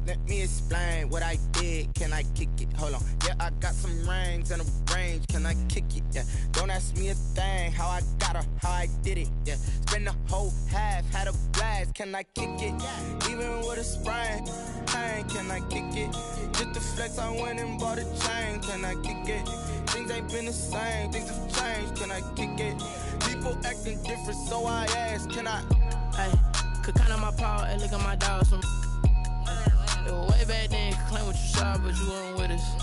Let me explain what I did. Can I kick it? Hold on. Yeah, I got some rings and a range. Can I kick it? Yeah. Don't ask me a thing. How I got her, how I did it. Yeah. Spend the whole half, had a blast. Can I kick it? Even with a sprain. Pain, can I kick it? Just the flex, I went and bought a chain. Can I kick it? Things ain't been the same. Things have changed. Can I kick it? People acting different, so I ask. Can I? Hey, could count on my power and look at my dogs from. It was way back then, could claim what you saw, but you weren't with us.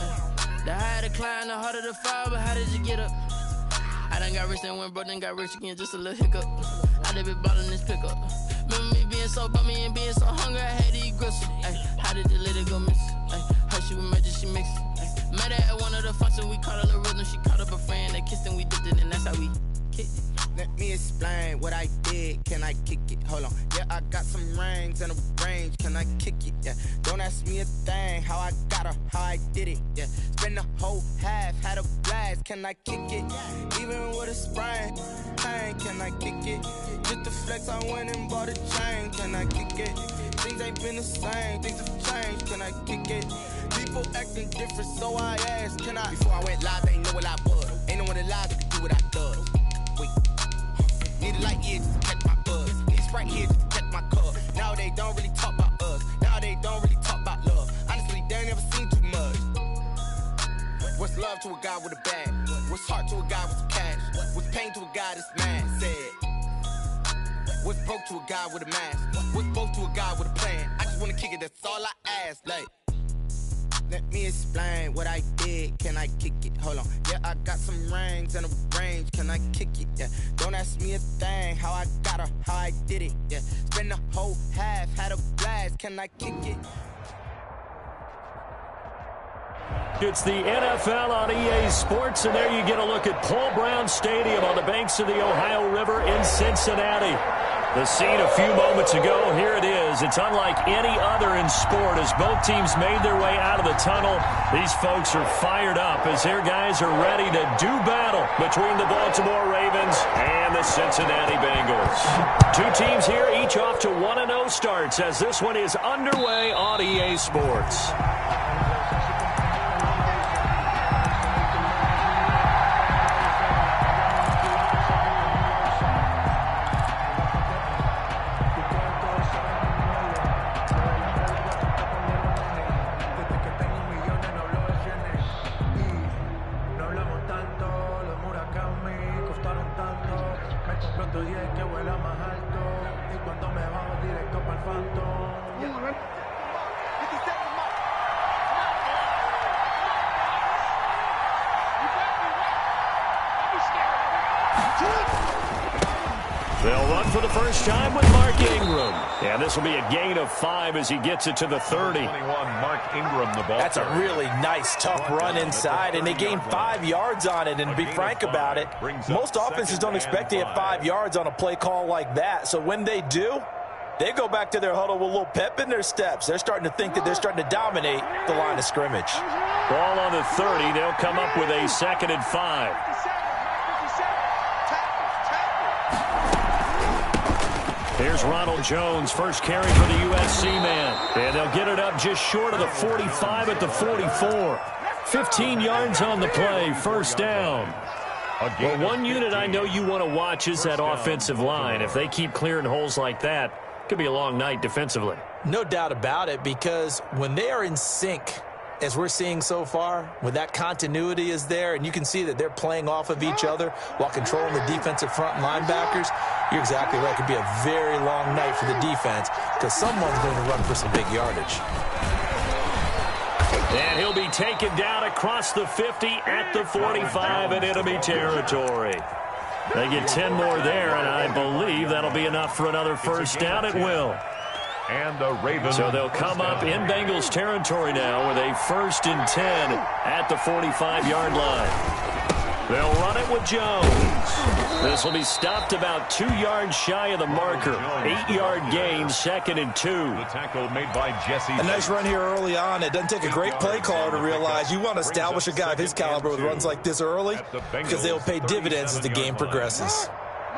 The higher the climb, the harder the fall, but how did you get up? I done got rich and went broke, then got rich again, just a little hiccup. I done been ballin' this pickup. Remember me being so bummy and being so hungry, I had to eat gristle. Ay, how did the lady go miss? Ay, her she was major, she mixed. Met her at one of the functions, we caught her little rhythm, she caught up a friend, they kissed and we dipped it, and that's how we kicked it. Let me explain what I did. Can I kick it? Hold on. Yeah, I got some rings and a range. Can I kick it? Yeah. Don't ask me a thing. How I got her, how I did it. Yeah. Spend the whole half, had a blast. Can I kick it? Even with a sprain. Pain, can I kick it? Just the flex, I went and bought a chain. Can I kick it? Things ain't been the same. Things have changed. Can I kick it? People acting different, so I asked. Can I? Before I went live, they ain't know what I was. Ain't no one alive that could do what I does. Wait. Need a light here just to catch my buzz. Need a Sprite here just to catch my cup. Now they don't really talk about us. Now they don't really talk about love. Honestly, they ain't never seen too much. What's love to a guy with a bag? What's heart to a guy with some cash? What's pain to a guy that's mad? Said. What's broke to a guy with a mask? What's broke to a guy with a plan? I just wanna kick it, that's all I ask. Like, let me explain what I did. Can I kick it? Hold on. Yeah, I got some rings and a range. Can I kick it? Yeah. Don't ask me a thing. How I got her, how I did it. Yeah. Spend the whole half, had a blast. Can I kick it? It's the NFL on EA Sports, and there you get a look at Paul Brown Stadium on the banks of the Ohio River in Cincinnati. The scene a few moments ago, here it is. It's unlike any other in sport as both teams made their way out of the tunnel. These folks are fired up as their guys are ready to do battle between the Baltimore Ravens and the Cincinnati Bengals. Two teams here, each off to 1-0 starts as this one is underway on EA Sports. They'll run for the first time with Mark Ingram. And this will be a gain of 5 as he gets it to the 30. 21, Mark Ingram, the ball. That's a really nice, tough run inside, and they gained 5 yards on it. And to be frank about it, most offenses don't expect to get 5 yards on a play call like that. So when they do, they go back to their huddle with a little pep in their steps. They're starting to think that they're starting to dominate the line of scrimmage. Ball on the 30. They'll come up with a 2nd and 5. Here's Ronald Jones, first carry for the USC man. And they'll get it up just short of the 45 at the 44. 15 yards on the play, first down. Well, one unit I know you want to watch is that offensive line. If they keep clearing holes like that, it could be a long night defensively. No doubt about it, because when they are in sync, as we're seeing so far, when that continuity is there, and you can see that they're playing off of each other while controlling the defensive front linebackers, you're exactly right. It could be a very long night for the defense because someone's going to run for some big yardage. And he'll be taken down across the 50 at the 45 in enemy territory. They get 10 more there, and I believe that'll be enough for another first down. It will. And the Ravens. So they'll come up in Bengals territory now with a 1st and 10 at the 45-yard line. They'll run it with Jones. This will be stopped about 2 yards shy of the marker. 8-yard gain, 2nd and 2. The tackle made by Jesse. A nice run here early on. It doesn't take a great play caller to realize you want to establish a guy of his caliber with runs like this early because they will pay dividends as the game progresses.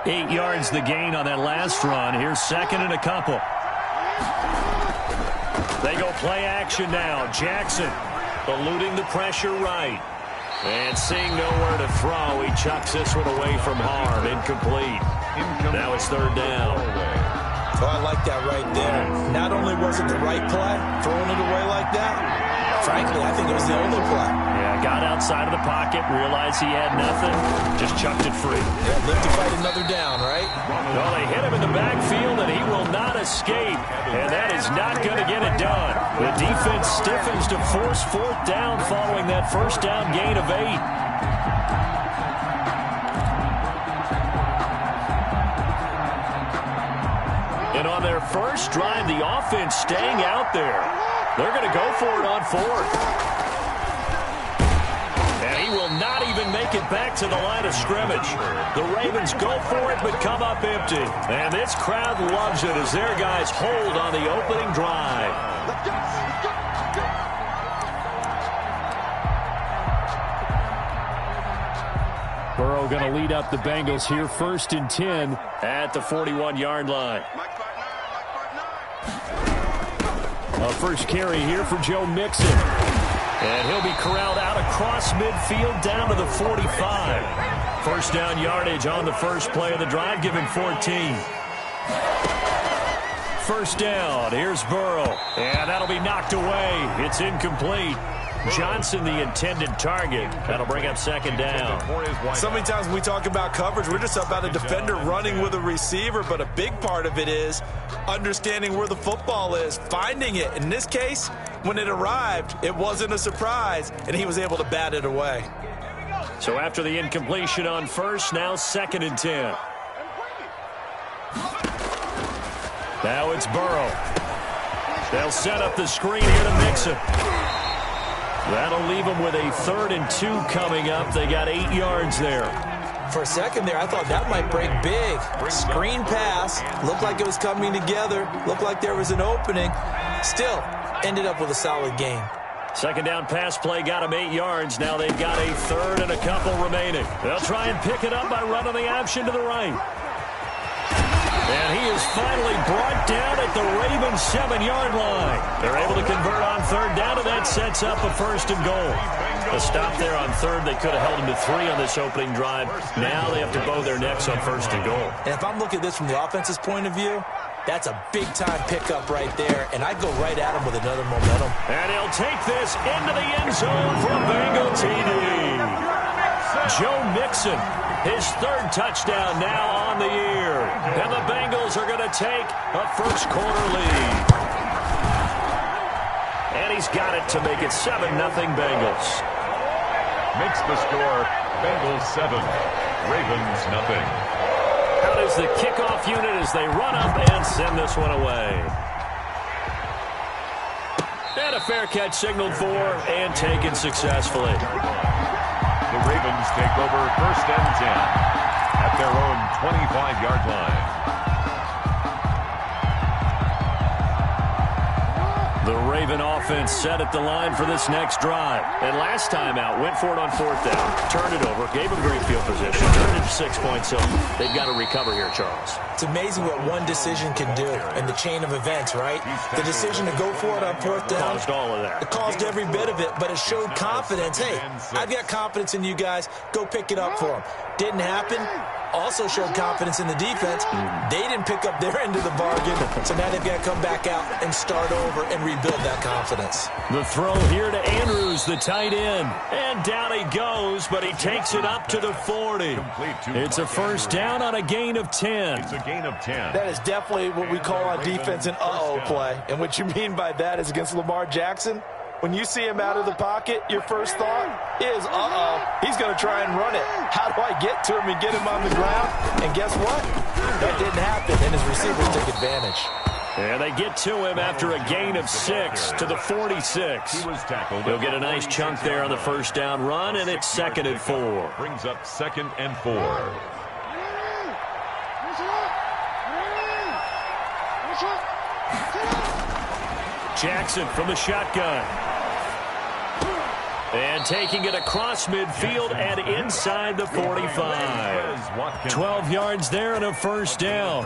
8 yards the gain on that last run. Here's 2nd and a couple. They go play action now. Jackson eluding the pressure right. And seeing nowhere to throw, he chucks this one away from harm. Incomplete. Now it's third down. Oh, I like that right there. Not only was it the right play, throwing it away like that, frankly, I think it was the only play. Yeah, got outside of the pocket, realized he had nothing, just chucked it free. Yeah, live to fight another down, right? Well, they hit him in the backfield, and he will not escape. And that is not going to get it done. The defense stiffens to force fourth down following that first down gain of 8. And on their first drive, the offense staying out there. They're going to go for it on fourth. And he will not even make it back to the line of scrimmage. The Ravens go for it, but come up empty. And this crowd loves it as their guys hold on the opening drive. Burrow going to lead up the Bengals here, 1st and 10 at the 41-yard line. A first carry here for Joe Mixon. And he'll be corralled out across midfield down to the 45. First down yardage on the first play of the drive, giving 14. First down, here's Burrow. And that'll be knocked away. It's incomplete. Johnson, the intended target. That'll bring up second down. So many times when we talk about coverage, we're just about a defender running with a receiver, but a big part of it is understanding where the football is, finding it. In this case, when it arrived, it wasn't a surprise, and he was able to bat it away. So after the incompletion on first, now 2nd and 10. Now it's Burrow. They'll set up the screen here to Mixon. That'll leave them with a 3rd and 2 coming up. They got 8 yards there. For a second there, I thought that might break big. Screen pass. Looked like it was coming together. Looked like there was an opening. Still, ended up with a solid game. Second down pass play got them 8 yards. Now they've got a 3rd and a couple remaining. They'll try and pick it up by running the option to the right. And he is finally brought down at the Ravens 7-yard line. They're able to convert on third down, and that sets up a 1st and goal. A stop there on third. They could have held him to 3 on this opening drive. Now they have to bow their necks on 1st and goal. And if I'm looking at this from the offense's point of view, that's a big-time pickup right there, and I'd go right at him with another momentum. And he'll take this into the end zone for a Bengal TD. Joe Mixon, his 3rd touchdown now on the year. And the Bengals are going to take a first-quarter lead. And he's got it to make it 7-0 Bengals. Makes the score Bengals 7, Ravens nothing. Out is the kickoff unit as they run up and send this one away. And a fair catch signaled for and taken successfully. The Ravens take over 1st and 10 at their own 25-yard line. The Raven offense set at the line for this next drive. And last time out, went for it on 4th down, turned it over, gave them great field position, turned it to 6 points. So they've got to recover here, Charles. It's amazing what one decision can do in the chain of events, right? The decision to go for it on 4th down. Caused all of that. It caused every bit of it, but it showed confidence. Hey, I've got confidence in you guys. Go pick it up for them. Didn't happen. Also showed confidence in the defense. They didn't pick up their end of the bargain, so now they've got to come back out and start over and rebuild that confidence. The throw here to Andrews, the tight end. And down he goes, but he takes it up to the 40. It's a first down on a gain of 10. It's a gain of 10. That is definitely what we call on defense an uh-oh play. And what you mean by that is against Lamar Jackson, when you see him out of the pocket, your first thought is, he's going to try and run it. How do I get to him and get him on the ground? And guess what? That didn't happen, and his receivers took advantage. And they get to him after a gain of 6 to the 46. He was tackled. He'll get a nice chunk there on the first down run, and it's 2nd and 4. Brings up 2nd and 4. Jackson from the shotgun. And taking it across midfield and inside the 45. 12 yards there and a first down.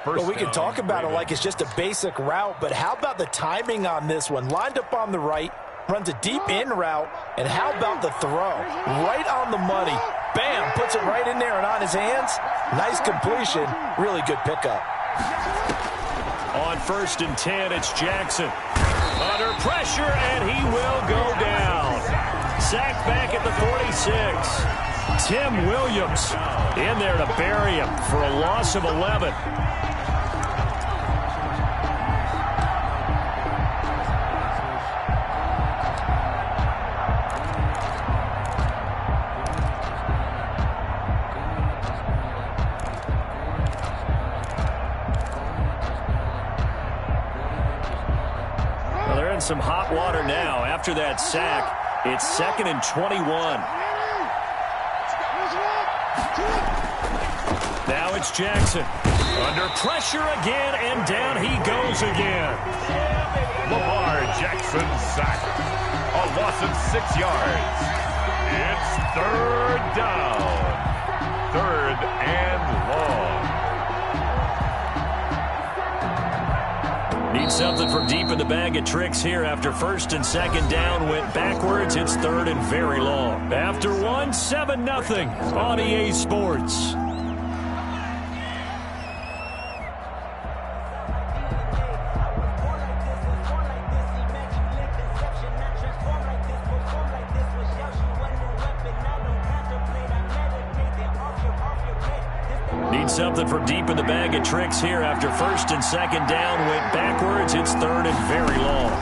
Well, we can talk about it like it's just a basic route, but how about the timing on this one? Lined up on the right, runs a deep in route, and how about the throw? Right on the money. Bam, puts it right in there and on his hands. Nice completion. Really good pickup. On 1st and 10, it's Jackson. Under pressure, and he will go down. Sacked back at the 46. Tim Williams in there to bury him for a loss of 11. Well, they're in some hot water now. After that sack, it's 2nd and 21. Now it's Jackson. Under pressure again, and down he goes again. Lamar Jackson sacked. A loss of 6 yards. It's 3rd down. 3rd and long. Need something from deep in the bag of tricks here after 1st and 2nd down went backwards. It's 3rd and very long. After one, 7-0 on EA Sports. Need something from deep in the bag of tricks here after 1st and 2nd down went backwards. It's 3rd and very long.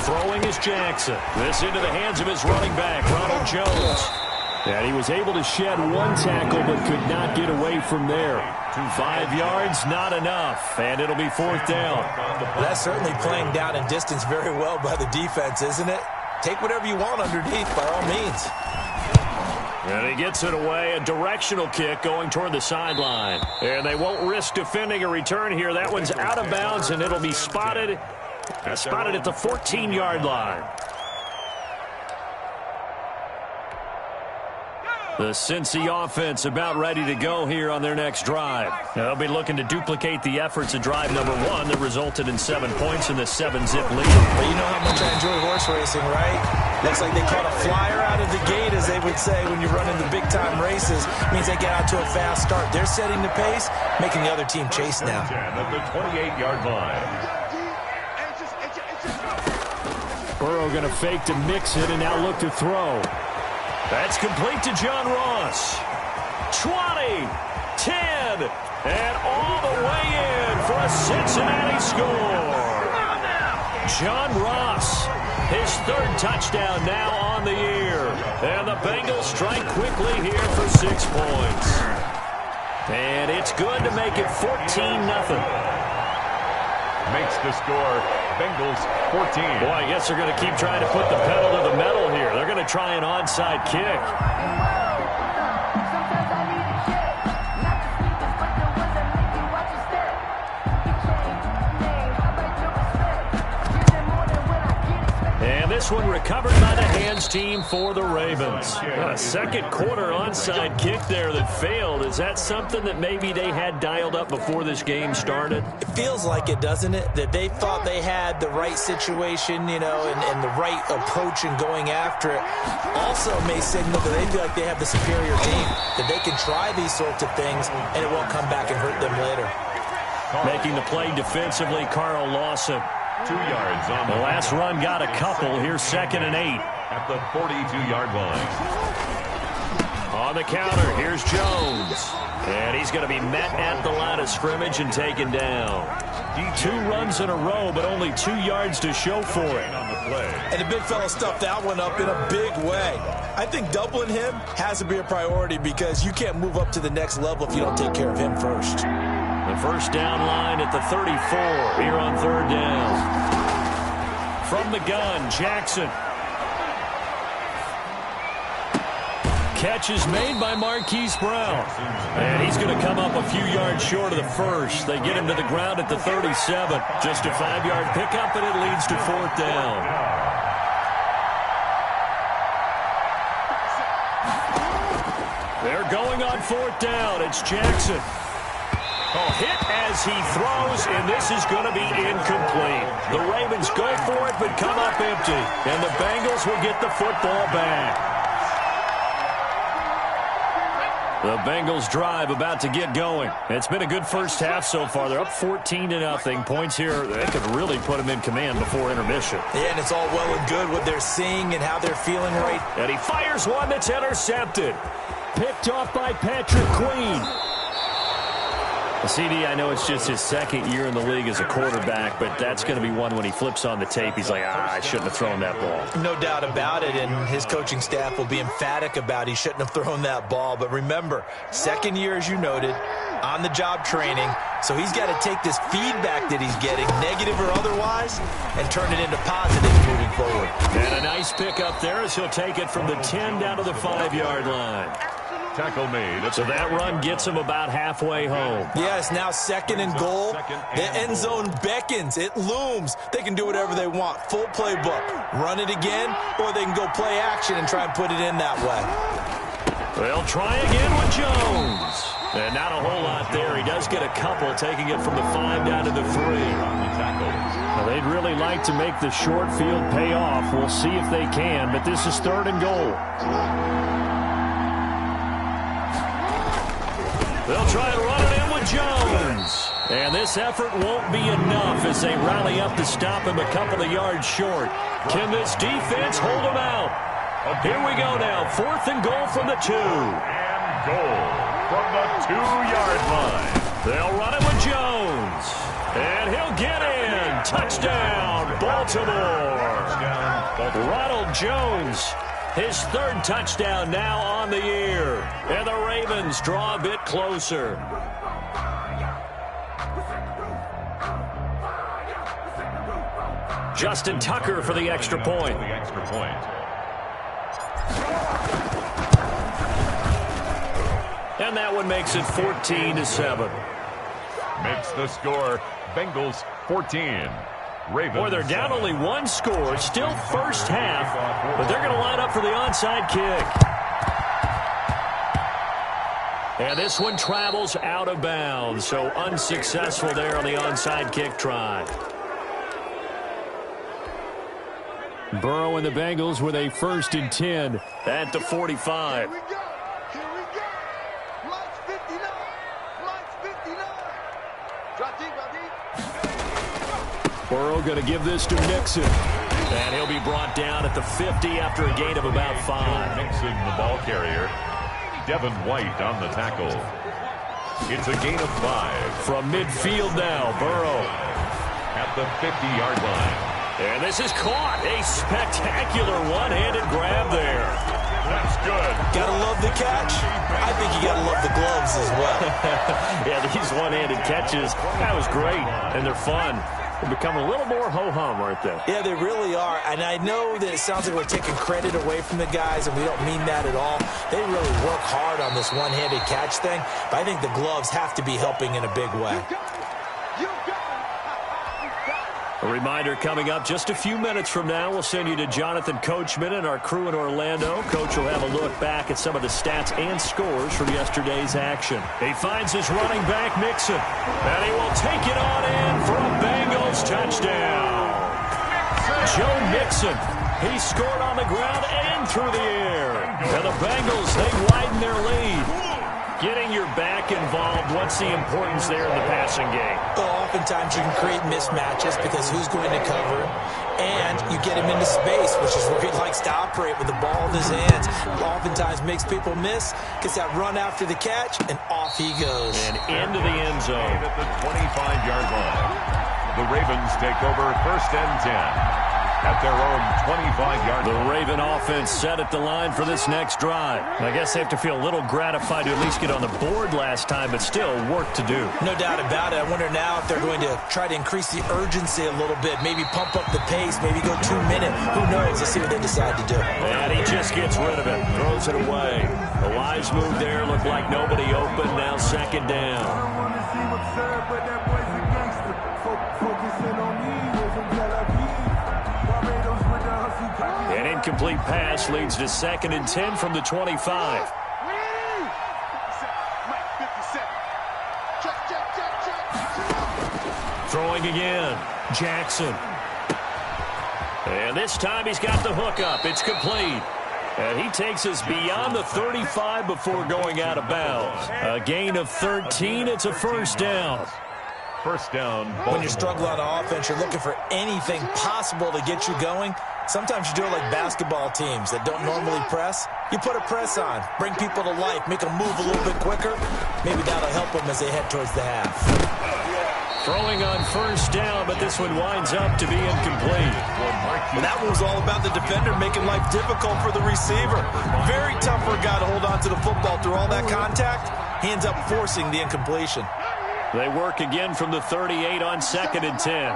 Throwing is Jackson. This into the hands of his running back, Ronald Jones. And he was able to shed one tackle but could not get away from there. 5 yards, not enough, and it'll be 4th down. That's certainly playing down and distance very well by the defense, isn't it? Take whatever you want underneath by all means. And he gets it away, a directional kick going toward the sideline. And they won't risk defending a return here. That one's out of bounds, and it'll be spotted at the 14-yard line. The Cincy offense about ready to go here on their next drive. They'll be looking to duplicate the efforts of drive number 1 that resulted in 7 points in the 7-zip lead. But you know how much I enjoy horse racing, right? Looks like they caught a flyer out of the gate, as they would say when you're running the big-time races. It means they get out to a fast start. They're setting the pace, making the other team chase now. At the 28-yard line. Burrow going to fake to mix it and now look to throw. That's complete to John Ross. 20, 10, and all the way in for a Cincinnati score. John Ross, his 3rd touchdown now on the year. And the Bengals strike quickly here for 6 points. And it's good to make it 14-0. Makes the score Bengals 14. Boy, I guess they're going to keep trying to put the pedal to the metal here. They're going to try an onside kick. And this one recovered by the hands team for the Ravens. A 2nd quarter onside kick there that failed. Is that something that maybe they had dialed up before this game started? It feels like it, doesn't it? That they thought they had the right situation, you know, and the right approach in going after it. Also may signal that they feel like they have the superior team, that they can try these sorts of things, and it won't come back and hurt them later. Making the play defensively, Carl Lawson. 2 yards on The last run got a couple. Here's 2nd and 8. at the 42-yard line. On the counter, here's Jones. And he's going to be met at the line of scrimmage and taken down. 2 runs in a row, but only 2 yards to show for it. And the big fella stuffed that one up in a big way. I think doubling him has to be a priority because you can't move up to the next level if you don't take care of him first. The first down line at the 34 here on 3rd down. From the gun, Jackson. Catch is made by Marquise Brown. And he's going to come up a few yards short of the first. They get him to the ground at the 37. Just a 5-yard pickup, and it leads to 4th down. They're going on 4th down. It's Jackson. Oh, hit as he throws, and this is going to be incomplete. The Ravens go for it, but come up empty. And the Bengals will get the football back. The Bengals drive about to get going. It's been a good first half so far. They're up 14-0. Points here, they could really put them in command before intermission. Yeah, and it's all well and good what they're seeing and how they're feeling right. And he fires one that's intercepted. Picked off by Patrick Queen. CD, I know it's just his second year in the league as a quarterback, but that's going to be one when he flips on the tape. He's like, I shouldn't have thrown that ball. No doubt about it, and his coaching staff will be emphatic about he shouldn't have thrown that ball. But remember, second year, as you noted, on-the-job training, so he's got to take this feedback that he's getting, negative or otherwise, and turn it into positive moving forward. And a nice pick up there as he'll take it from the 10 down to the 5-yard line. Tackle made. So that run gets him about halfway home. Yes, now second and goal. The end zone beckons. It looms. They can do whatever they want. Full playbook. Run it again, or they can go play action and try and put it in that way. They'll try again with Jones. And not a whole lot there. He does get a couple, taking it from the 5 down to the 3. Now, they'd really like to make the short field pay off. We'll see if they can, but this is 3rd and goal. They'll try to run it in with Jones. And this effort won't be enough as they rally up to stop him a couple of yards short. Can this defense hold him out? Here we go now. 4th and goal from the 2. And goal from the 2-yard line. They'll run it with Jones. And he'll get in. Touchdown, Baltimore. Ronald Jones. His 3rd touchdown now on the year. And the Ravens draw a bit closer. Justin Tucker for the extra point. And that one makes it 14-7. Makes the score Bengals 14. Ravens. Boy, they're down only 1 score. Still first half, but they're going to line up for the onside kick. And this one travels out of bounds, so unsuccessful there on the onside kick try. Burrow and the Bengals with a 1st and 10 at the 45. Here we go. Lights 59. Lights 59. Drop deep, drop deep. Burrow going to give this to Mixon. And he'll be brought down at the 50 after a gain of about 5. Mixon, the ball carrier. Devin White on the tackle. It's a gain of 5. From midfield now, Burrow. At the 50-yard line. And this is caught. A spectacular one-handed grab there. That's good. Gotta love the catch. I think you gotta love the gloves as well. Yeah, these one-handed catches, that was great. And they're fun. They become a little more ho-hum, aren't they? Yeah, they really are. And I know that it sounds like we're taking credit away from the guys, and we don't mean that at all. They really work hard on this one-handed catch thing, but I think the gloves have to be helping in a big way. A reminder coming up just a few minutes from now. We'll send you to Jonathan Coachman and our crew in Orlando. Coach will have a look back at some of the stats and scores from yesterday's action. He finds his running back, Mixon, and he will take it on in for a Bengals touchdown. Joe Mixon, he scored on the ground and through the air. And the Bengals, they widen their lead. Getting your back involved, what's the importance there in the passing game? Well, oftentimes you can create mismatches because who's going to cover, and you get him into space, which is where he likes to operate with the ball in his hands. Oftentimes makes people miss, gets that run after the catch, and off he goes. And into the end zone. At the 25-yard line. The Ravens take over 1st and 10. At their own 25-yard line. The Raven offense set at the line for this next drive. I guess they have to feel a little gratified to at least get on the board last time, but still work to do. No doubt about it. I wonder now if they're going to try to increase the urgency a little bit, maybe pump up the pace, maybe go 2 minutes. Who knows? Let's see what they decide to do. And he just gets rid of it, throws it away. The wise move there, looked like nobody open, now 2nd down. An incomplete pass leads to 2nd and 10 from the 25. Throwing again. Jackson. And this time he's got the hook up. It's complete. And he takes us beyond the 35 before going out of bounds. A gain of 13. It's a first down. First down. When you struggle on offense, you're looking for anything possible to get you going. Sometimes you do it like basketball teams that don't normally press. You put a press on, bring people to life, make them move a little bit quicker. Maybe that'll help them as they head towards the half. Throwing on first down, but this one winds up to be incomplete. Well, that one was all about the defender making life difficult for the receiver. Very tough for a guy to hold on to the football through all that contact. He ends up forcing the incompletion. They work again from the 38 on 2nd and 10.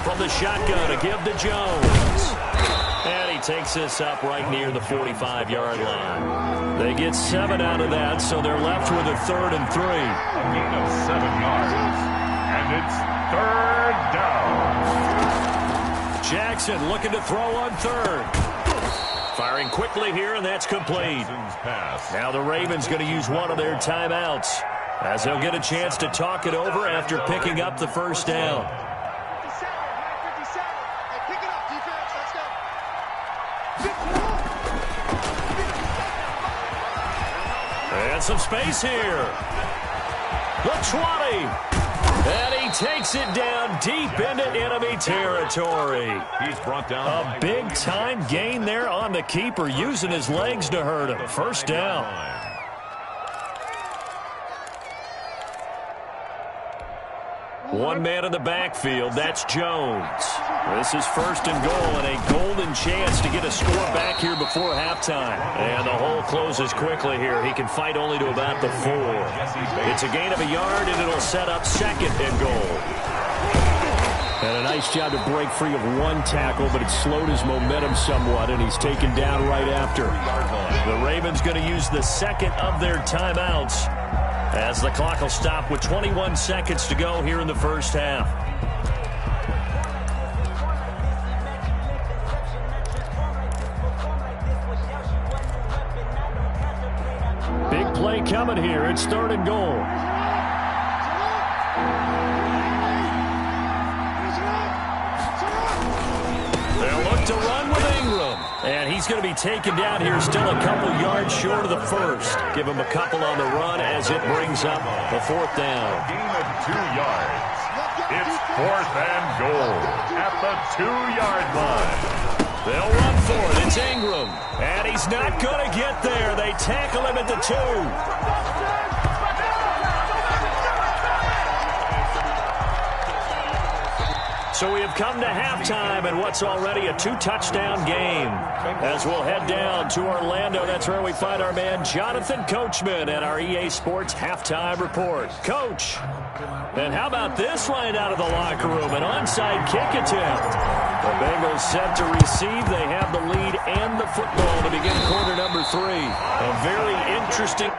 From the shotgun to give to Jones. And he takes this up right near the 45-yard line. They get 7 out of that, so they're left with a 3rd and 3. A gain of 7 yards. And it's 3rd down. Jackson looking to throw on 3rd. Firing quickly here, and that's complete. Now the Ravens going to use one of their timeouts as they'll get a chance to talk it over after picking up the first down. And some space here. The 20. And he takes it down deep into enemy territory. He's brought down a big-time gain there on the keeper, using his legs to hurt him. First down. One man in the backfield, that's Jones. This is 1st and goal and a golden chance to get a score back here before halftime. And the hole closes quickly here. He can fight only to about the 4. It's a gain of a yard, and it'll set up 2nd and goal. And a nice job to break free of one tackle, but it slowed his momentum somewhat, and he's taken down right after. The Ravens going to use the 2nd of their timeouts as the clock will stop with 21 seconds to go here in the first half. Big play coming here. It's 3rd and goal. They'll look to run with Ingram. And he's going to be taken down here, still a couple yards short of the first. Give him a couple on the run as it brings up the 4th down. A gain of 2 yards. It's 4th and goal at the 2-yard line. They'll run for it. It's Ingram. And he's not going to get there. They tackle him at the 2. So we have come to halftime in what's already a 2-touchdown game. As we'll head down to Orlando, that's where we find our man Jonathan Coachman at our EA Sports Halftime Report. Coach, and how about this line out of the locker room? An onside kick attempt. The Bengals set to receive. They have the lead and the football to begin quarter number 3. A very interesting...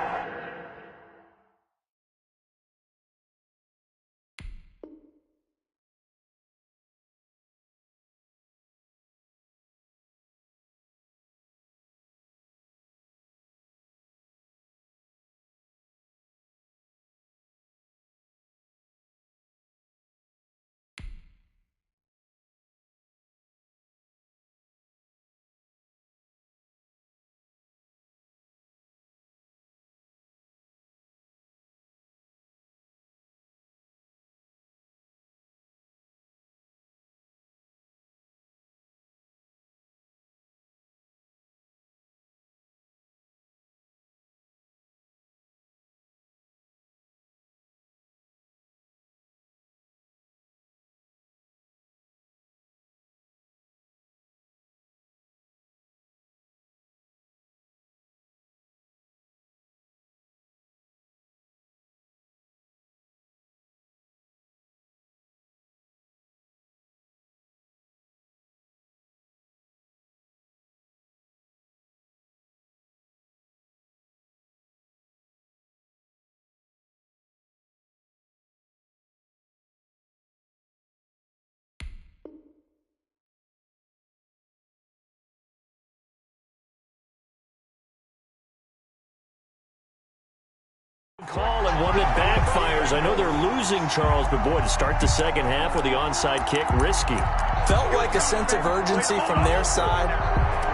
call and one that backfires. I know they're losing, Charles, but boy, to start the second half with the onside kick, risky. Felt like a sense of urgency from their side,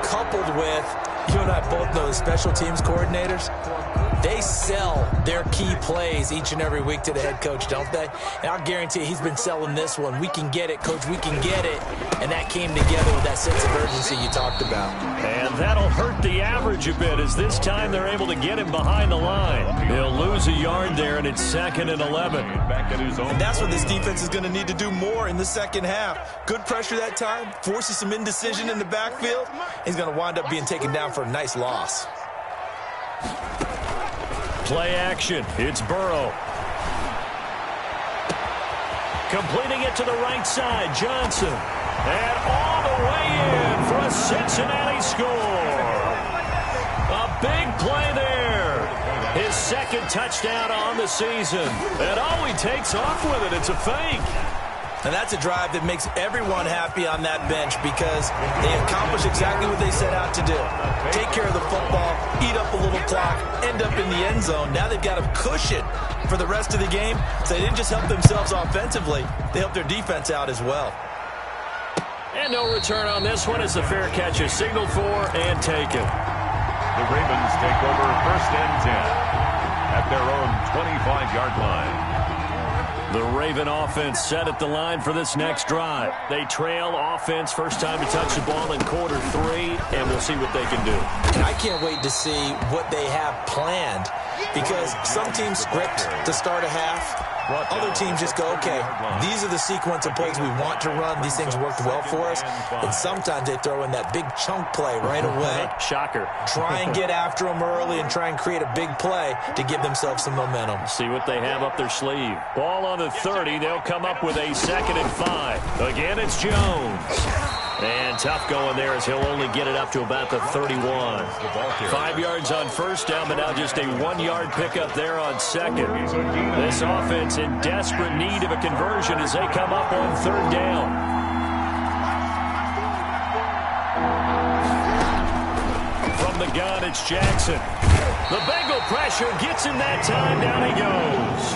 coupled with, you and I both know the special teams coordinators. They sell their key plays each and every week to the head coach, don't they? And I'll guarantee he's been selling this one. We can get it, coach, we can get it. And that came together with that sense of urgency you talked about. And that'll hurt the average a bit as this time they're able to get him behind the line. He'll lose a yard there, and it's 2nd and 11. And that's what this defense is going to need to do more in the second half. Good pressure that time, forces some indecision in the backfield. He's going to wind up being taken down for a nice loss. Play action. It's Burrow. Completing it to the right side. Johnson. And all the way in for a Cincinnati score. A big play there. His second touchdown on the season. And oh, he takes off with it. It's a fake. And that's a drive that makes everyone happy on that bench because they accomplish exactly what they set out to do. Take care of the football, eat up a little clock, end up in the end zone. Now they've got a cushion for the rest of the game. So they didn't just help themselves offensively, they helped their defense out as well. And no return on this one as the fair catch is signaled for and taken. The Ravens take over 1st and 10 at their own 25-yard line. The Raven offense set at the line for this next drive. They trail offense, first time to touch the ball in quarter 3, and we'll see what they can do. And I can't wait to see what they have planned because some teams script to start a half. Other teams just go, okay, these are the sequence of plays we want to run. These things worked well for us. And sometimes they throw in that big chunk play right away. Shocker. Try and get after them early and try and create a big play to give themselves some momentum. See what they have up their sleeve. Ball on the 30. They'll come up with a 2nd and 5. Again, it's Jones. And tough going there as he'll only get it up to about the 31. 5 yards on first down, but now just a 1-yard pickup there on 2nd. This offense in desperate need of a conversion as they come up on 3rd down. From the gun, it's Jackson. The Bengal pressure gets him that time. Down he goes.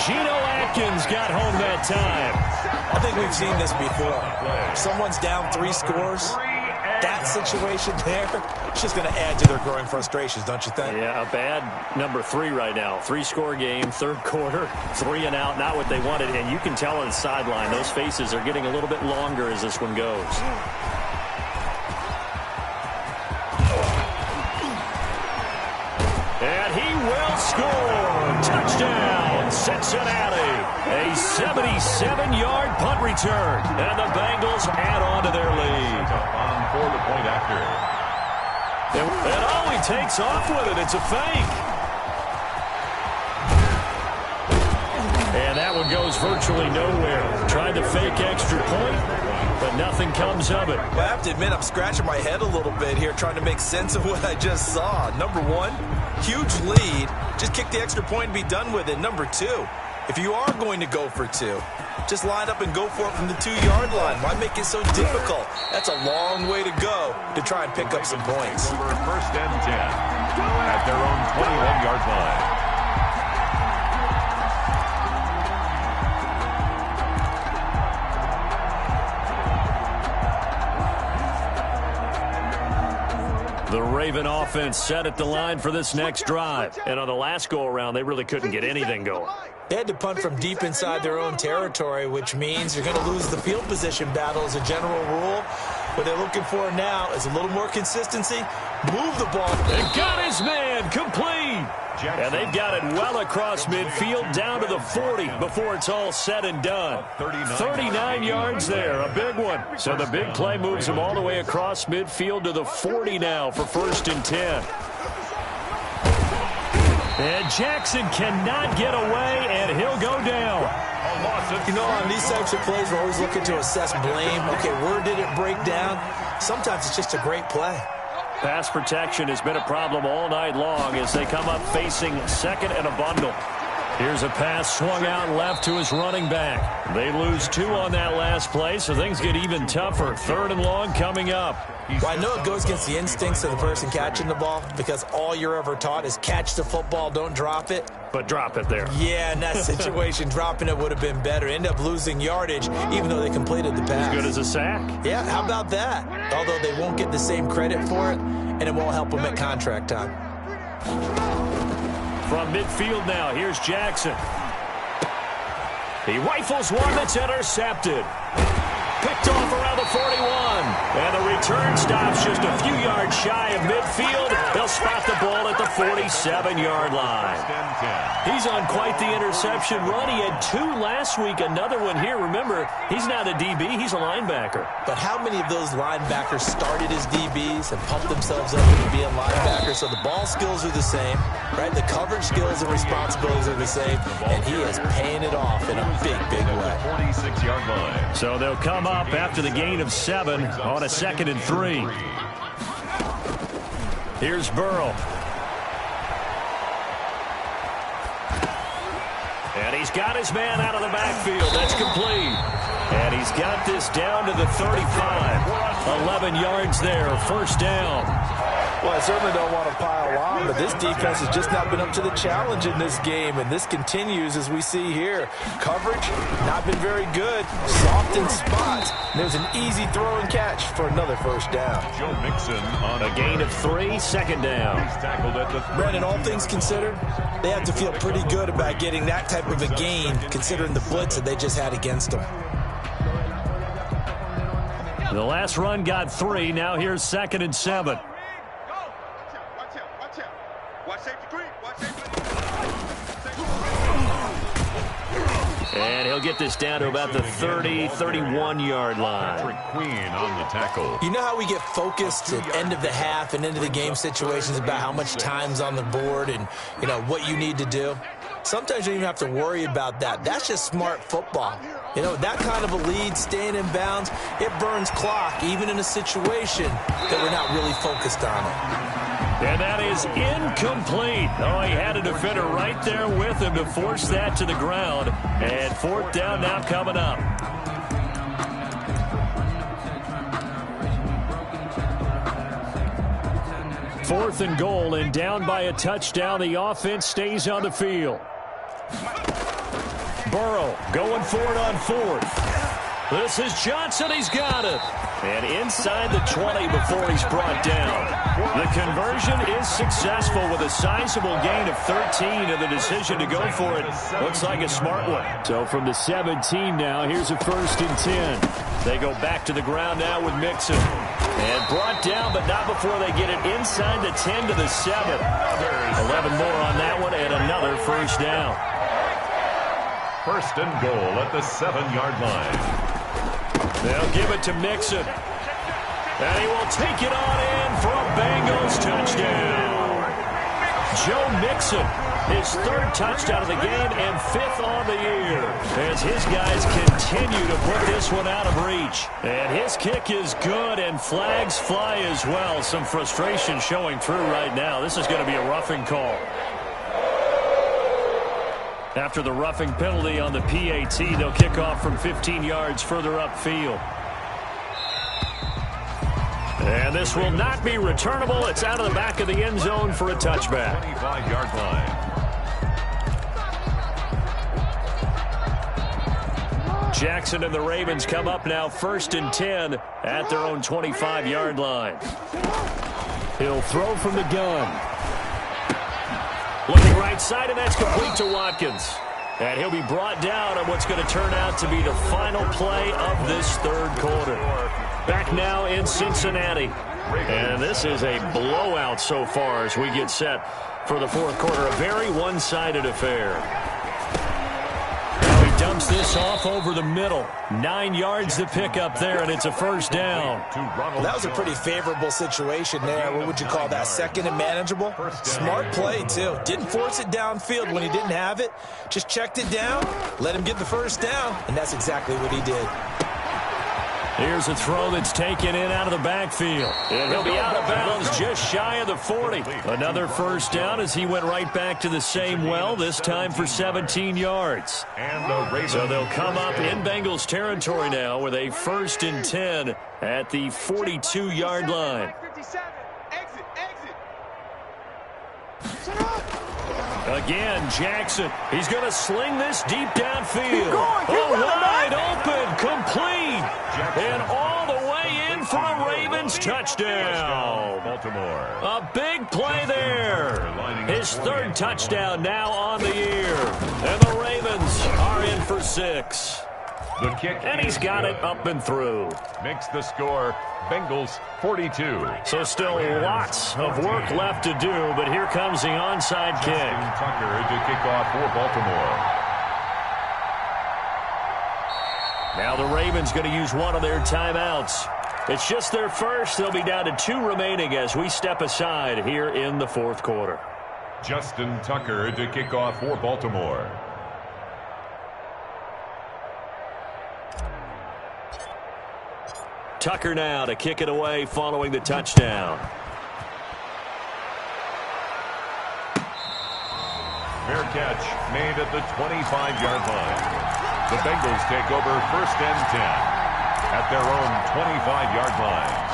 Geno Atkins got home that time. I think we've seen this before. Someone's down 3 scores. That situation there, it's just going to add to their growing frustrations, don't you think? Yeah, a bad number 3 right now. 3-score game, 3rd quarter, 3 and out, not what they wanted. And you can tell on the sideline, those faces are getting a little bit longer as this one goes. And he will score. Touchdown, Cincinnati. A 77-yard punt return. And the Bengals add on to their lead. On for the point after. And oh, he takes off with it. It's a fake. And that one goes virtually nowhere. Tried to fake extra point, but nothing comes of it. Well, I have to admit, I'm scratching my head a little bit here trying to make sense of what I just saw. Number 1, huge lead. Just kick the extra point and be done with it. Number 2, if you are going to go for 2, just line up and go for it from the 2-yard line. Why make it so difficult? That's a long way to go to try and pick up some points. Over 1st and 10 at their own 21-yard line. The Raven offense set at the line for this next drive. And on the last go-around, they really couldn't get anything going. They had to punt from deep inside their own territory, which means you're going to lose the field position battle as a general rule. What they're looking for now is a little more consistency. Move the ball. They got his man complete. And they've got it well across midfield down to the 40 before it's all said and done. 39 yards there, a big one. So the big play moves them all the way across midfield to the 40 now for 1st and 10. And Jackson cannot get away, and he'll go down. You know, on these types of plays, we're always looking to assess blame. Okay, where did it break down? Sometimes it's just a great play. Pass protection has been a problem all night long as they come up facing 2nd and a bundle. Here's a pass swung out left to his running back. They lose 2 on that last play, so things get even tougher. 3rd and long coming up. Well, I know it goes against the instincts of the person catching the ball because all you're ever taught is catch the football, don't drop it. but drop it there. Yeah, in that situation, dropping it would have been better. End up losing yardage, even though they completed the pass. As good as a sack. Yeah, how about that? Although they won't get the same credit for it, and it won't help them at contract time. From midfield now, here's Jackson. He rifles one that's intercepted. Picked off around the 41. And the return stops just a few yards shy of midfield. They'll spot the ball at the 47-yard line. He's on quite the interception run. He had 2 last week, another one here. Remember, he's not a DB, he's a linebacker. But how many of those linebackers started as DBs and pumped themselves up into being linebackers? So the ball skills are the same, right? The coverage skills and responsibilities are the same, and he is paying it off in a big, big way. 46-yard line. So they'll come up after the gain of 7 on a 2nd and 3. Here's Burrow. And he's got his man out of the backfield. That's complete. And he's got this down to the 35. 11 yards there, 1st down. Well, I certainly don't want to pile on, but this defense has just not been up to the challenge in this game, and this continues as we see here. Coverage, not been very good. Soft in spots. There's an easy throw and catch for another 1st down. Joe Mixon on A gain of 3, 2nd down. He's tackled at the 30. Brandon, all things considered, they have to feel pretty good about getting that type of a gain, considering the blitz that they just had against them. The last run got 3. Now here's 2nd and 7. And he'll get this down to about the 30, 31-yard line. Patrick Queen on the tackle. You know how we get focused at end of the half and into the game situations about how much time's on the board and, you know, what you need to do? Sometimes you don't even have to worry about that. That's just smart football. You know, that kind of a lead, staying in bounds, it burns clock, even in a situation that we're not really focused on it. And that is incomplete. Oh, he had a defender right there with him to force that to the ground. And 4th down now coming up. Fourth and goal, and down by a touchdown. The offense stays on the field. Burrow going for it on 4th. This is Johnson. He's got it. And inside the 20 before he's brought down. The conversion is successful with a sizable gain of 13, and the decision to go for it looks like a smart one. So from the 17 now, here's a 1st and 10. They go back to the ground now with Mixon. And brought down, but not before they get it inside the 10 to the 7. 11 more on that one, and another 1st down. 1st and goal at the 7-yard line. They'll give it to Mixon. And he will take it on in for a Bengals touchdown. Joe Mixon, his 3rd touchdown of the game and 5th on the year, as his guys continue to put this one out of reach. And his kick is good, and flags fly as well. Some frustration showing through right now. This is going to be a roughing call. After the roughing penalty on the PAT, they'll kick off from 15 yards further upfield. And this will not be returnable. It's out of the back of the end zone for a touchback. 25-yard line. Jackson and the Ravens come up now 1st and 10 at their own 25-yard line. He'll throw from the gun. Looking right side, and that's complete to Watkins. And he'll be brought down on what's going to turn out to be the final play of this 3rd quarter. Back now in Cincinnati. And this is a blowout so far as we get set for the 4th quarter. A very one-sided affair. Now he dumps this off over the middle. 9 yards to pick up there, and it's a 1st down. Well, that was a pretty favorable situation there. What would you call that? 2nd and manageable? Smart play, too. Didn't force it downfield when he didn't have it. Just checked it down, let him get the 1st down, and that's exactly what he did. Here's a throw that's taken in out of the backfield. And he'll be out of bounds just shy of the 40. Another 1st down as he went right back to the same well, this time for 17 yards. So they'll come up in Bengals territory now with a 1st and 10 at the 42-yard line. Again, Jackson. He's going to sling this deep downfield. Keep running, Wide open, complete, and all the way in for a Ravens touchdown. Baltimore. A big play there. His third touchdown now on the year. And the Ravens are in for 6. The kick. And he's got it up and through. Makes the score Bengals 42. So still lots of work left to do, but here comes the onside kick. Justin Tucker to kick off for Baltimore. Now the Ravens going to use one of their timeouts. It's just their first. They'll be down to 2 remaining as we step aside here in the fourth quarter. Justin Tucker to kick off for Baltimore. Tucker now to kick it away following the touchdown. Fair catch made at the 25-yard line. The Bengals take over 1st and 10 at their own 25-yard line.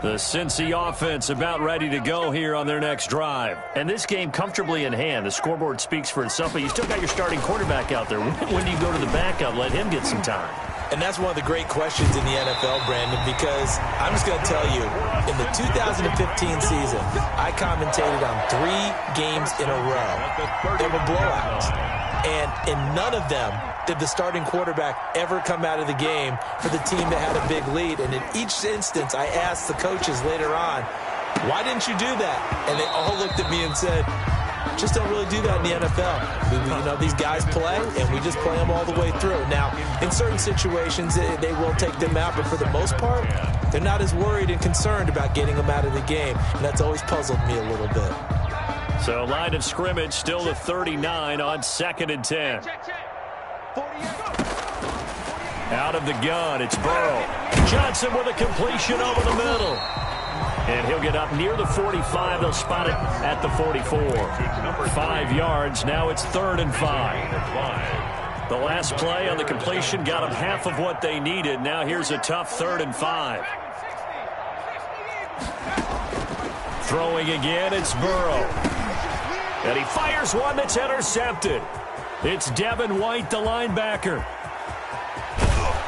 The Cincy offense about ready to go here on their next drive. And this game comfortably in hand. The scoreboard speaks for itself, but you still got your starting quarterback out there. When do you go to the backup? Let him get some time. And that's one of the great questions in the NFL, Brandon, because I'm just going to tell you, in the 2015 season, I commentated on 3 games in a row. They were blowouts. And in none of them did the starting quarterback ever come out of the game for the team that had a big lead. And in each instance, I asked the coaches later on, why didn't you do that? And they all looked at me and said, just don't really do that in the NFL. These guys play, and we just play them all the way through. Now, in certain situations, they will take them out, but for the most part, they're not as worried and concerned about getting them out of the game. And that's always puzzled me a little bit. So line of scrimmage still to 39 on 2nd and 10. Out of the gun, it's Burrow. Johnson with a completion over the middle. And he'll get up near the 45. They'll spot it at the 44. 5 yards. Now it's 3rd and 5. The last play on the completion got them half of what they needed. Now here's a tough 3rd and 5. Throwing again, it's Burrow. And he fires one that's intercepted. It's Devin White, the linebacker.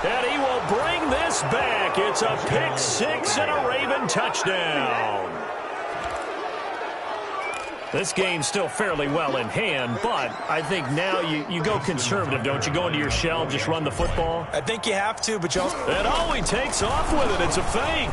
And he will bring this back. It's a pick 6 and a Raven touchdown. This game's still fairly well in hand, but I think now you go conservative, don't you? Go into your shell, just run the football? I think you have to, but you also... And oh, he takes off with it. It's a fake.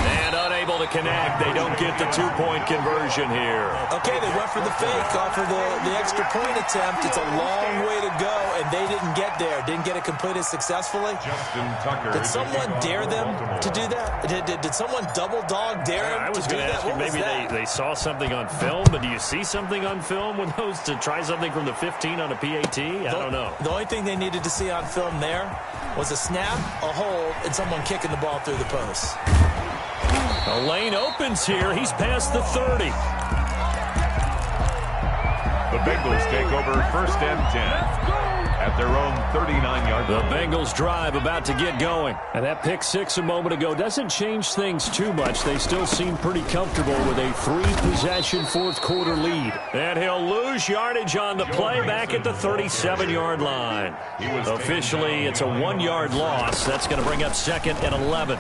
And unable to connect. They don't get the 2-point conversion here. Okay, they went for the fake off of the extra point attempt. It's a long way to go, and they didn't get there. Didn't get it completed successfully. Justin Tucker. Did someone dare them to do that? Did someone double dog dare them I was to do going to that? ask you, maybe they saw something on film, but do you see something on film with those to try something from the 15 on a PAT? I don't know. The only thing they needed to see on film there was a snap, a hold, and someone kicking the ball through the post. The lane opens here. He's past the 30. The Bengals take over 1st and 10 at their own 39-yard The line. Bengals drive about to get going. And that pick 6 a moment ago doesn't change things too much. They still seem pretty comfortable with a 3-possession fourth-quarter lead. And he'll lose yardage on the play back at the 37-yard line. Officially, it's a 1-yard loss. That's going to bring up 2nd and 11.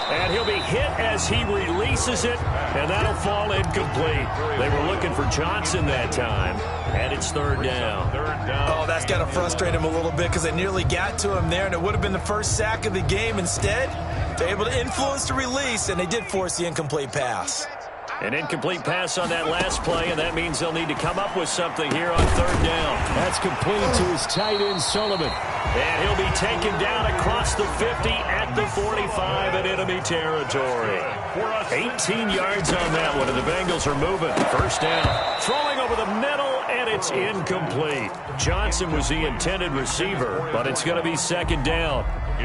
And he'll be hit as he releases it, and that'll fall incomplete. They were looking for Johnson that time, and it's 3rd down. Oh, that's got to frustrate him a little bit because they nearly got to him there, and it would have been the first sack of the game. Instead, they're able to influence the release, and they did force the incomplete pass. An incomplete pass on that last play, and that means they'll need to come up with something here on 3rd down. That's complete to his tight end, Sullivan. And he'll be taken down across the 50 at the 45 in enemy territory. 18 yards on that one, and the Bengals are moving. 1st down. Throwing over the middle, and it's incomplete. Johnson was the intended receiver, but it's going to be 2nd down.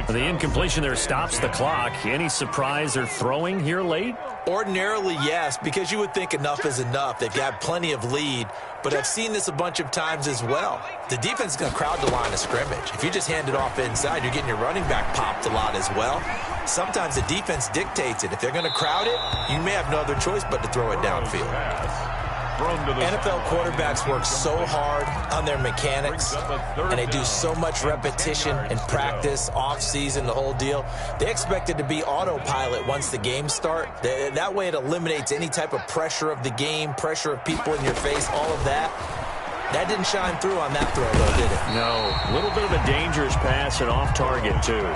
The incompletion there stops the clock. Any surprise they're throwing here late? Ordinarily, yes, because you would think enough is enough. They've got plenty of lead, but I've seen this a bunch of times as well. The defense is going to crowd the line of scrimmage. If you just hand it off inside, you're getting your running back popped a lot as well. Sometimes the defense dictates it. If they're going to crowd it, you may have no other choice but to throw it downfield. NFL quarterbacks work so hard on their mechanics, and they do so much repetition and practice, off-season, the whole deal. They expect it to be autopilot once the games start. That way it eliminates any type of pressure of the game, pressure of people in your face, all of that. That didn't shine through on that throw, though, did it? No. A little bit of a dangerous pass and off target, too.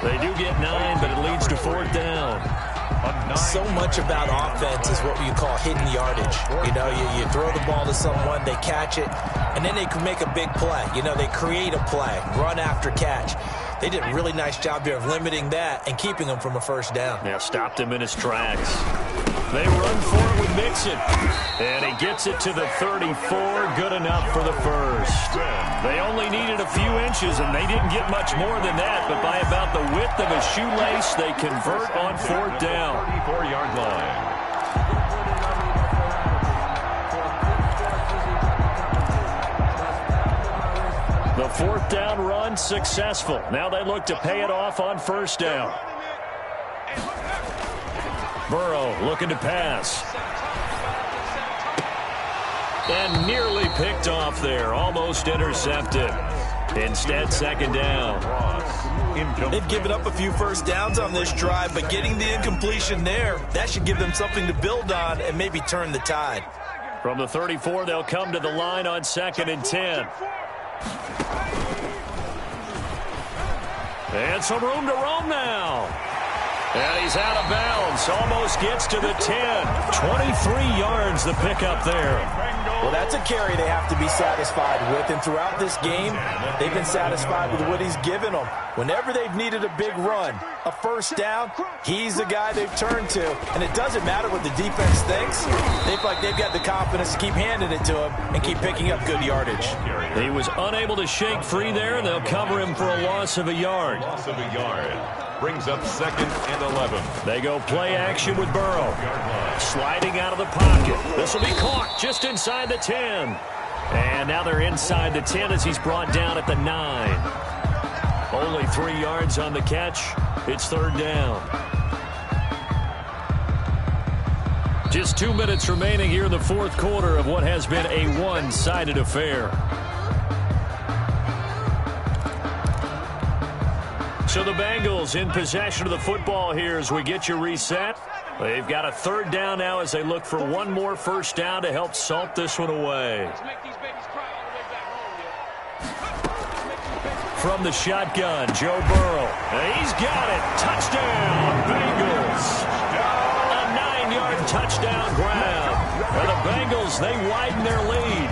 They do get 9, but it leads to 4th down. So much about offense is what you call hidden yardage. You know, you throw the ball to someone, they catch it, and then they can make a big play. You know, they create a play, run after catch. They did a really nice job here of limiting that and keeping him from a first down. Yeah, stopped him in his tracks. They run for it with Mixon. And he gets it to the 34. Good enough for the first. They only needed a few inches, and they didn't get much more than that. But by about the width of a shoelace, they convert on 4th down. 34-yard line. The 4th down run successful. Now they look to pay it off on 1st down. Burrow looking to pass. And nearly picked off there. Almost intercepted. Instead, 2nd down. They've given up a few first downs on this drive, but getting the incompletion there, that should give them something to build on and maybe turn the tide. From the 34, they'll come to the line on 2nd and 10. And some room to roam now. And he's out of bounds. Almost gets to the 10. 23 yards the pickup there. Well, that's a carry they have to be satisfied with. And throughout this game, they've been satisfied with what he's given them. Whenever they've needed a big run, a first down, he's the guy they've turned to. And it doesn't matter what the defense thinks. They feel like they've got the confidence to keep handing it to him and keep picking up good yardage. He was unable to shake free there, and they'll cover him for a loss of a yard. Loss of a yard. Brings up 2nd and 11. They go play action with Burrow. Sliding out of the pocket. This will be caught just inside the 10. And now they're inside the 10 as he's brought down at the 9. Only 3 yards on the catch. It's 3rd down. Just 2 minutes remaining here in the 4th quarter of what has been a one-sided affair. So the Bengals in possession of the football here as we get you reset. They've got a 3rd down now as they look for one more first down to help salt this one away. From the shotgun, Joe Burrow. He's got it. Touchdown, Bengals. A 9-yard touchdown grab. And the Bengals, they widen their lead.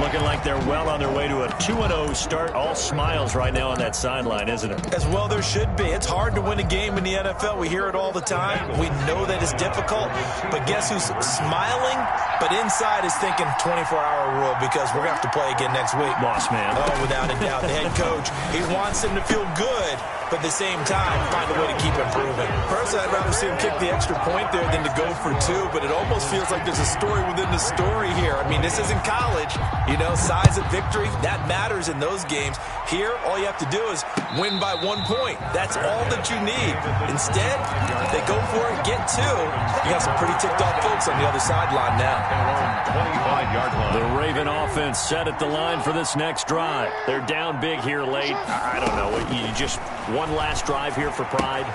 Looking like they're well on their way to a 2-0 start. All smiles right now on that sideline, isn't it? As well there should be. It's hard to win a game in the NFL. We hear it all the time. We know that it's difficult. But guess who's smiling? But inside is thinking 24-hour rule because we're going to have to play again next week. Boss man. Oh, without a doubt. The head coach, he wants them to feel good, but at the same time, find a way to keep improving. Personally, I'd rather see him kick the extra point there than to go for 2, but it almost feels like there's a story within the story here. I mean, this isn't college. You know, size of victory, that matters in those games. Here, all you have to do is win by 1 point. That's all that you need. Instead, they go for it, get 2. You got some pretty ticked-off folks on the other sideline now. 25-yard line. The Raven offense set at the line for this next drive. They're down big here late. I don't know. You just one last drive here for pride?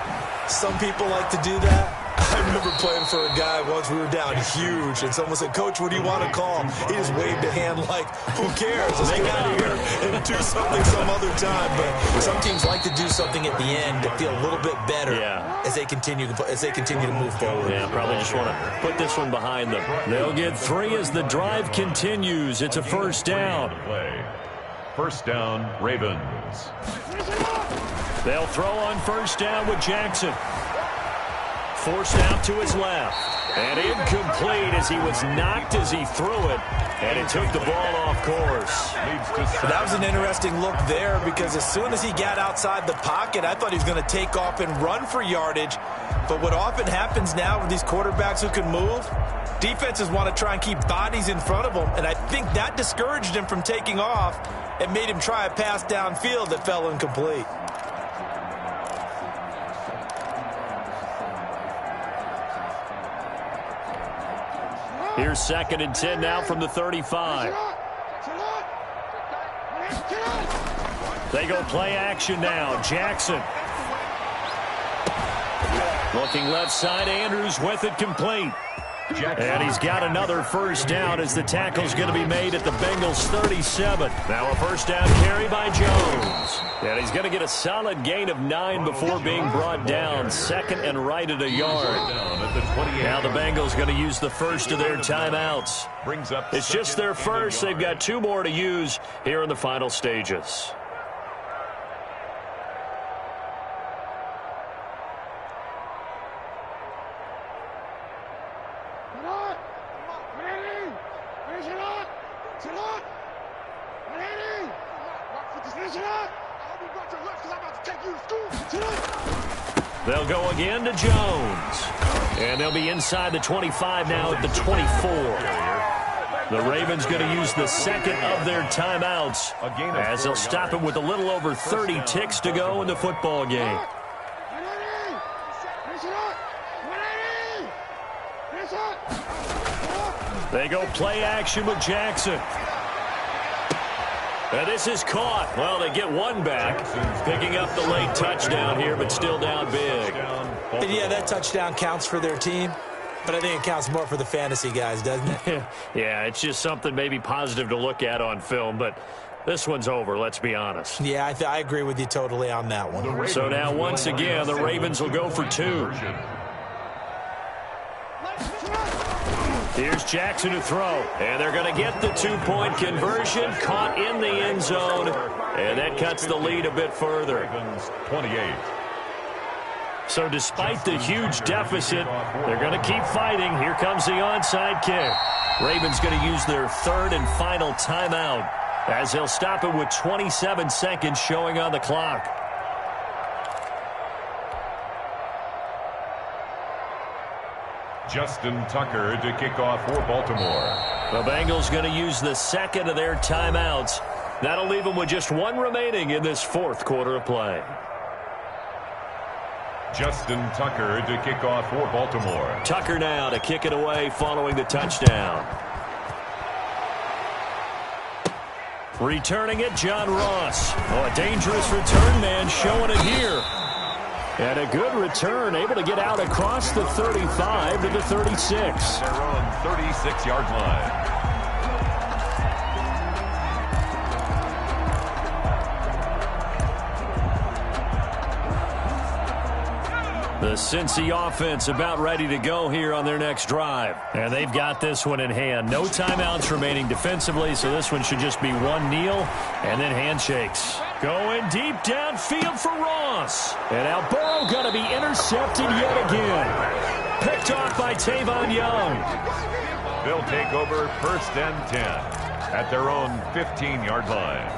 Some people like to do that. I remember playing for a guy once. We were down huge, and someone said, "Coach, what do you want to call?" He just waved a hand like, "Who cares? Let's get out of here and do something some other time." But some teams like to do something at the end to feel a little bit better as they continue to move forward. Yeah, probably just want to put this one behind them. They'll get 3 as the drive continues. It's a first down. First down, Ravens. They'll throw on first down with Jackson. forced out to his left. And incomplete as he was knocked as he threw it. And it took the ball off course. That was an interesting look there because as soon as he got outside the pocket, I thought he was going to take off and run for yardage. But what often happens now with these quarterbacks who can move, defenses want to try and keep bodies in front of them. And I think that discouraged him from taking off and made him try a pass downfield that fell incomplete. Here's 2nd and 10 now from the 35. They go play action now. Jackson. Looking left side, Andrews with it complete. And he's got another first down as the tackle's going to be made at the Bengals 37. Now a first down carry by Jones. And he's going to get a solid gain of 9 before being brought down. 2nd and right at a yard. Now the Bengals going to use the first of their timeouts. It's just their first. They've got 2 more to use here in the final stages. They'll go again to Jones. And they'll be inside the 25 now at the 24. The Ravens going to use the 2nd of their timeouts as they'll stop him with a little over 30 ticks to go in the football game. They go play action with Jackson. And this is caught. Well, they get one back, picking up the late touchdown here, but still down big. And yeah, that touchdown counts for their team, but I think it counts more for the fantasy guys, doesn't it? Yeah, it's just something maybe positive to look at on film, but this one's over, let's be honest. Yeah, I agree with you totally on that one. So now, once again, the Ravens will go for 2. Here's Jackson to throw, and they're going to get the 2-point conversion, caught in the end zone, and that cuts the lead a bit further. 28. So despite the huge deficit, they're going to keep fighting. Here comes the onside kick. Ravens going to use their 3rd and final timeout as they'll stop it with 27 seconds showing on the clock. Justin Tucker to kick off for Baltimore. The Bengals going to use the 2nd of their timeouts. That'll leave them with just 1 remaining in this 4th quarter of play. Justin Tucker to kick off for Baltimore. Tucker now to kick it away following the touchdown. Returning it, John Ross. Oh, a dangerous return man showing it here. And a good return, able to get out across the 35 to the 36. Their own 36-yard line. The Cincy offense about ready to go here on their next drive. And they've got this one in hand. No timeouts remaining defensively, so this one should just be one kneel and then handshakes. Going deep downfield for Ross. And now Burrow going to be intercepted yet again. Picked off by Tavon Young. They'll take over 1st and 10 at their own 15-yard line.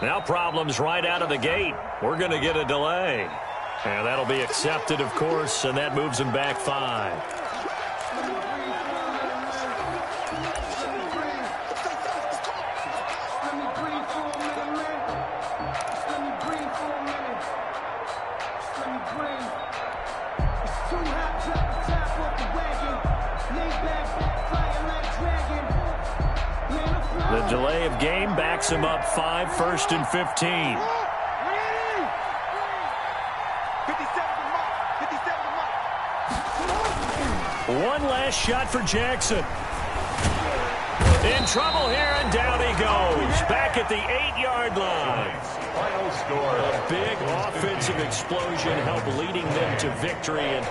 Now problems right out of the gate. We're going to get a delay. And that'll be accepted, of course, and that moves them back 5. The delay of game backs him up 5, 1st and 15. One last shot for Jackson. In trouble here, and down he goes. Back at the 8-yard line. Final score. A big offensive explosion helped leading them to victory. And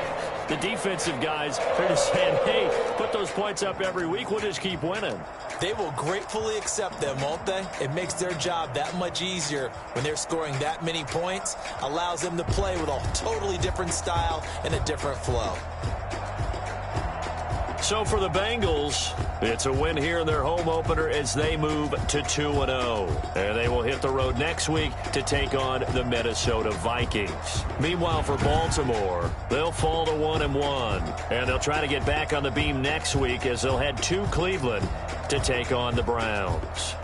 the defensive guys are just saying, hey, put those points up every week. We'll just keep winning. They will gratefully accept them, won't they? It makes their job that much easier when they're scoring that many points. Allows them to play with a totally different style and a different flow. So for the Bengals, it's a win here in their home opener as they move to 2-0. And they will hit the road next week to take on the Minnesota Vikings. Meanwhile, for Baltimore, they'll fall to 1-1. And they'll try to get back on the beam next week as they'll head to Cleveland to take on the Browns.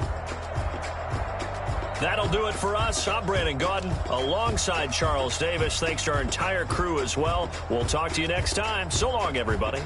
That'll do it for us. I'm Brandon Gaudin alongside Charles Davis. Thanks to our entire crew as well. We'll talk to you next time. So long, everybody.